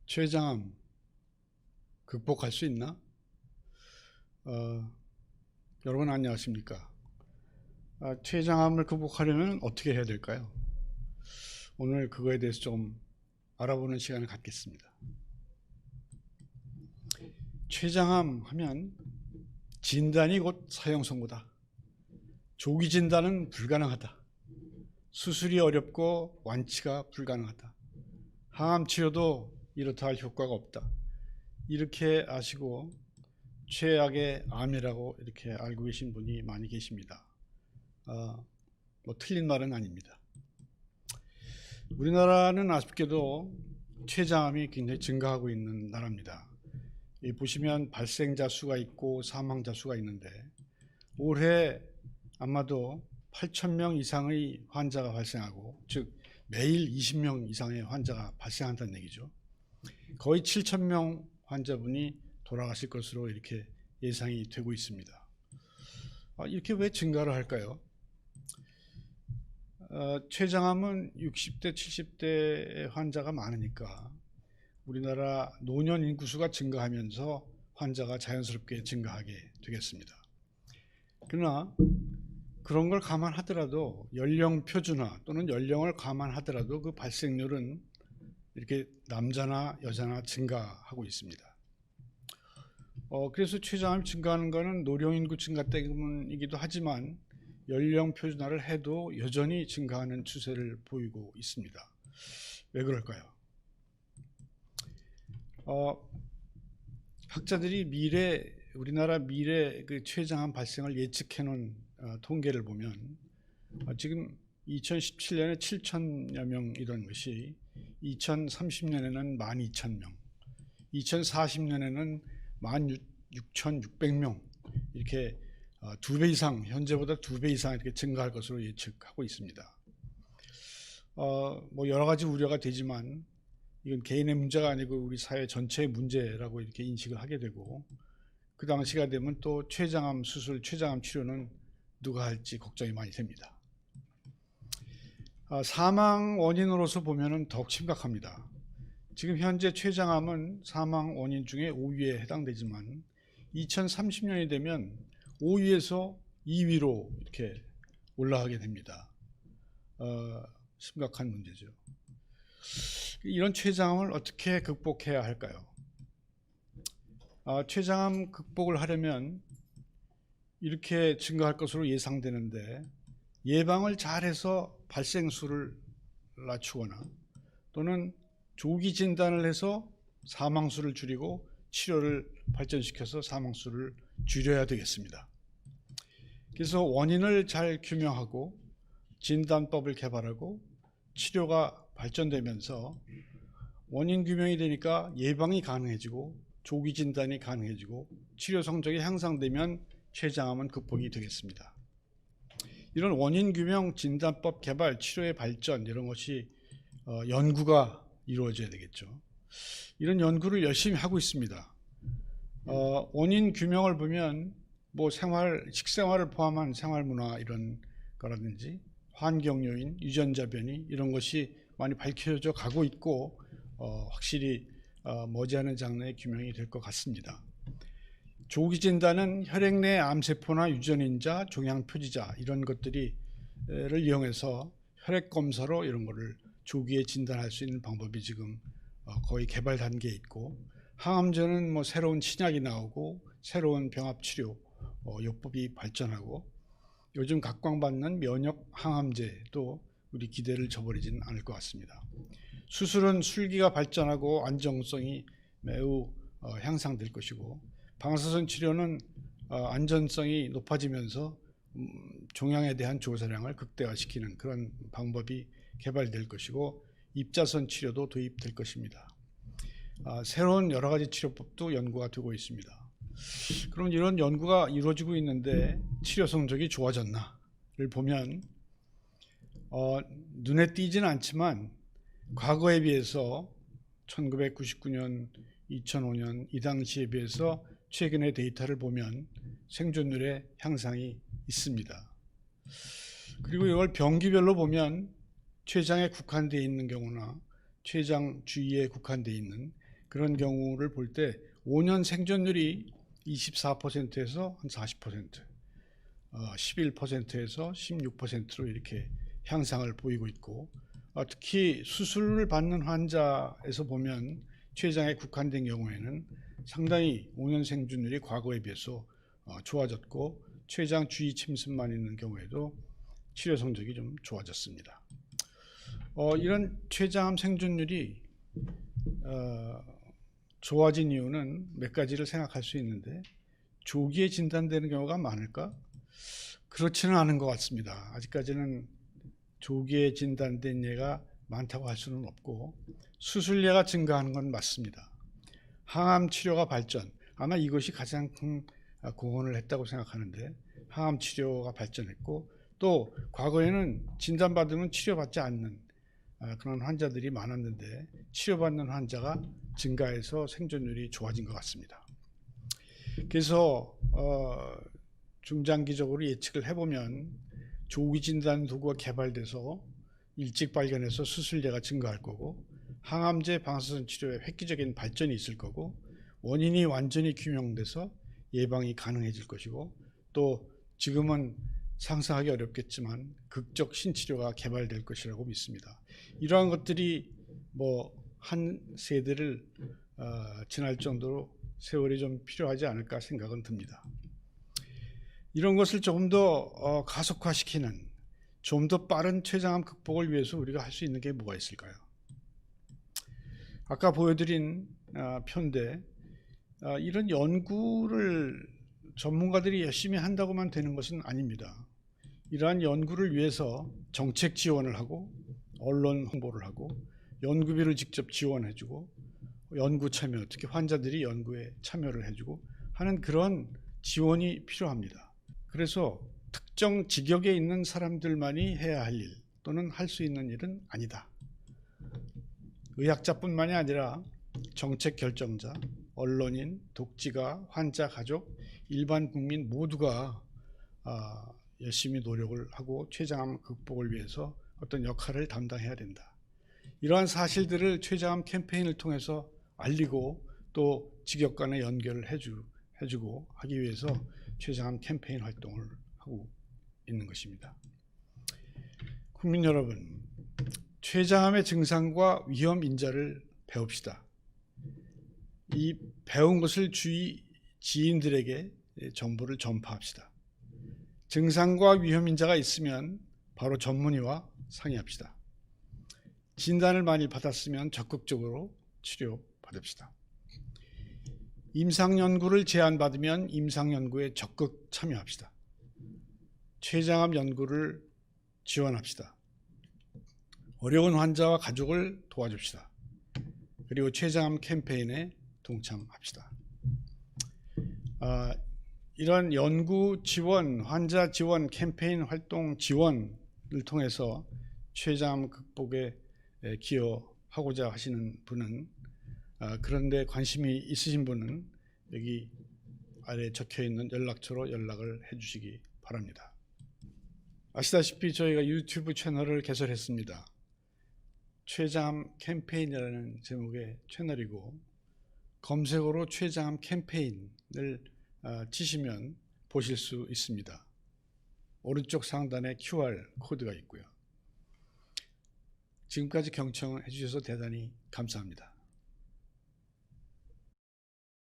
췌장암 극복할 수 있나? 여러분 안녕하십니까? 췌장암을 극복하려면 어떻게 해야 될까요? 오늘 그거에 대해서 좀 알아보는 시간을 갖겠습니다. 췌장암 하면 진단이 곧 사형 선고다. 조기 진단은 불가능하다. 수술이 어렵고 완치가 불가능하다. 항암 치료도 이렇다 할 효과가 없다. 이렇게 아시고 최악의 암이라고 이렇게 알고 계신 분이 많이 계십니다. 뭐 틀린 말은 아닙니다. 우리나라는 아쉽게도 췌장암이 굉장히 증가하고 있는 나라입니다. 보시면 발생자 수가 있고 사망자 수가 있는데 올해 아마도 8,000명 이상의 환자가 발생하고, 즉 매일 20명 이상의 환자가 발생한다는 얘기죠. 거의 7,000명 환자분이 돌아가실 것으로 이렇게 예상이 되고 있습니다. 이렇게 왜 증가를 할까요? 췌장암은 60대, 70대 환자가 많으니까 우리나라 노년 인구수가 증가하면서 환자가 자연스럽게 증가하게 되겠습니다. 그러나 그런 걸 감안하더라도 연령 표준화 또는 연령을 감안하더라도 그 발생률은 이렇게 남자나 여자나 증가하고 있습니다. 그래서 췌장암이 증가하는 것은 노령인구 증가 때문이기도 하지만 연령 표준화를 해도 여전히 증가하는 추세를 보이고 있습니다. 왜 그럴까요? 학자들이 우리나라 미래 그 췌장암 발생을 예측해 놓은 통계를 보면 지금 2017년에 7,000여 명이던 것이 2030년에는 12,000명, 2040년에는 16,600명, 이렇게 2배 이상, 현재보다 2배 이상 이렇게 증가할 것으로 예측하고 있습니다. 뭐 여러 가지 우려가 되지만 이건 개인의 문제가 아니고 우리 사회 전체의 문제라고 이렇게 인식을 하게 되고, 그 당시가 되면 또 췌장암 수술, 췌장암 치료는 누가 할지 걱정이 많이 됩니다. 사망 원인으로서 보면은 더욱 심각합니다. 지금 현재 췌장암은 사망 원인 중에 5위에 해당되지만 2030년이 되면 5위에서 2위로 이렇게 올라가게 됩니다. 심각한 문제죠. 이런 췌장암을 어떻게 극복해야 할까요? 췌장암 극복을 하려면 이렇게 증가할 것으로 예상되는데, 예방을 잘해서 발생수를 낮추거나 또는 조기 진단을 해서 사망수를 줄이고 치료를 발전시켜서 사망수를 줄여야 되겠습니다. 그래서 원인을 잘 규명하고 진단법을 개발하고 치료가 발전되면서 원인 규명이 되니까 예방이 가능해지고 조기 진단이 가능해지고 치료 성적이 향상되면 췌장암은 극복이 되겠습니다. 이런 원인 규명, 진단법 개발, 치료의 발전, 이런 것이 연구가 이루어져야 되겠죠. 이런 연구를 열심히 하고 있습니다. 원인 규명을 보면 뭐 식생활을 포함한 생활문화 이런 거라든지 환경 요인, 유전자 변이 이런 것이 많이 밝혀져 가고 있고 확실히 머지않은 장래에 규명이 될 것 같습니다. 조기 진단은 혈액 내 암세포나 유전인자, 종양표지자 이런 것들을 이용해서 혈액 검사로 이런 거를 조기에 진단할 수 있는 방법이 지금 거의 개발 단계에 있고, 항암제는 뭐 새로운 신약이 나오고 새로운 병합 치료 요법이 발전하고, 요즘 각광받는 면역 항암제도 우리 기대를 저버리지는 않을 것 같습니다. 수술은 술기가 발전하고 안정성이 매우 향상될 것이고, 방사선 치료는 안전성이 높아지면서 종양에 대한 조사량을 극대화시키는 그런 방법이 개발될 것이고, 입자선 치료도 도입될 것입니다. 새로운 여러 가지 치료법도 연구가 되고 있습니다. 그럼 이런 연구가 이루어지고 있는데 치료 성적이 좋아졌나를 보면 눈에 띄지는 않지만 과거에 비해서 1999년, 2005년 이 당시에 비해서 최근의 데이터를 보면 생존율의 향상이 있습니다. 그리고 이걸 병기별로 보면 췌장에 국한되어 있는 경우나 췌장 주위에 국한되어 있는 그런 경우를 볼 때 5년 생존율이 24%에서 한 40%, 11%에서 16%로 이렇게 향상을 보이고 있고, 특히 수술을 받는 환자에서 보면 췌장에 국한된 경우에는 상당히 5년 생존율이 과거에 비해서 좋아졌고, 췌장 주위 침습만 있는 경우에도 치료 성적이 좀 좋아졌습니다. 이런 췌장암 생존율이 좋아진 이유는 몇 가지를 생각할 수 있는데, 조기에 진단되는 경우가 많을까? 그렇지는 않은 것 같습니다. 아직까지는 조기에 진단된 예가 많다고 할 수는 없고, 수술예가 증가하는 건 맞습니다. 항암 치료가 발전, 아마 이것이 가장 큰 공헌을 했다고 생각하는데, 항암 치료가 발전했고, 또 과거에는 진단받으면 치료받지 않는 그런 환자들이 많았는데, 치료받는 환자가 증가해서 생존율이 좋아진 것 같습니다. 그래서 중장기적으로 예측을 해보면 조기 진단 도구가 개발돼서 일찍 발견해서 수술예가 증가할 거고, 항암제 방사선 치료의 획기적인 발전이 있을 거고, 원인이 완전히 규명돼서 예방이 가능해질 것이고, 또 지금은 상상하기 어렵겠지만 극적 신치료가 개발될 것이라고 믿습니다. 이러한 것들이 한 세대를 지날 정도로 세월이 좀 필요하지 않을까 생각은 듭니다. 이런 것을 조금 더 가속화시키는, 좀 더 빠른 췌장암 극복을 위해서 우리가 할 수 있는 게 뭐가 있을까요? 아까 보여드린 편인데, 이런 연구를 전문가들이 열심히 한다고만 되는 것은 아닙니다. 이러한 연구를 위해서 정책 지원을 하고, 언론 홍보를 하고, 연구비를 직접 지원해주고, 연구 참여, 특히 환자들이 연구에 참여를 해주고 하는 그런 지원이 필요합니다. 그래서 특정 직역에 있는 사람들만이 해야 할 일 또는 할 수 있는 일은 아니다. 의학자뿐만이 아니라 정책 결정자, 언론인, 독지가, 환자 가족, 일반 국민 모두가 열심히 노력을 하고 췌장암 극복을 위해서 어떤 역할을 담당해야 된다. 이러한 사실들을 췌장암 캠페인을 통해서 알리고, 또 직역 간의 연결을 해주고 하기 위해서 췌장암 캠페인 활동을 하고 있는 것입니다. 국민 여러분, 췌장암의 증상과 위험 인자를 배웁시다. 이 배운 것을 주위 지인들에게 정보를 전파합시다. 증상과 위험 인자가 있으면 바로 전문의와 상의합시다. 진단을 많이 받았으면 적극적으로 치료 받읍시다. 임상연구를 제안받으면 임상연구에 적극 참여합시다. 췌장암 연구를 지원합시다. 어려운 환자와 가족을 도와줍시다. 그리고 췌장암 캠페인에 동참합시다. 이런 연구 지원, 환자 지원, 캠페인 활동 지원을 통해서 췌장암 극복에 기여하고자 하시는 분은, 그런데 관심이 있으신 분은 여기 아래에 적혀있는 연락처로 연락을 해주시기 바랍니다. 아시다시피 저희가 유튜브 채널을 개설했습니다. 췌장암 캠페인이라는 제목의 채널이고, 검색어로 췌장암 캠페인을 치시면 보실 수 있습니다. 오른쪽 상단에 QR 코드가 있고요. 지금까지 경청해 주셔서 대단히 감사합니다.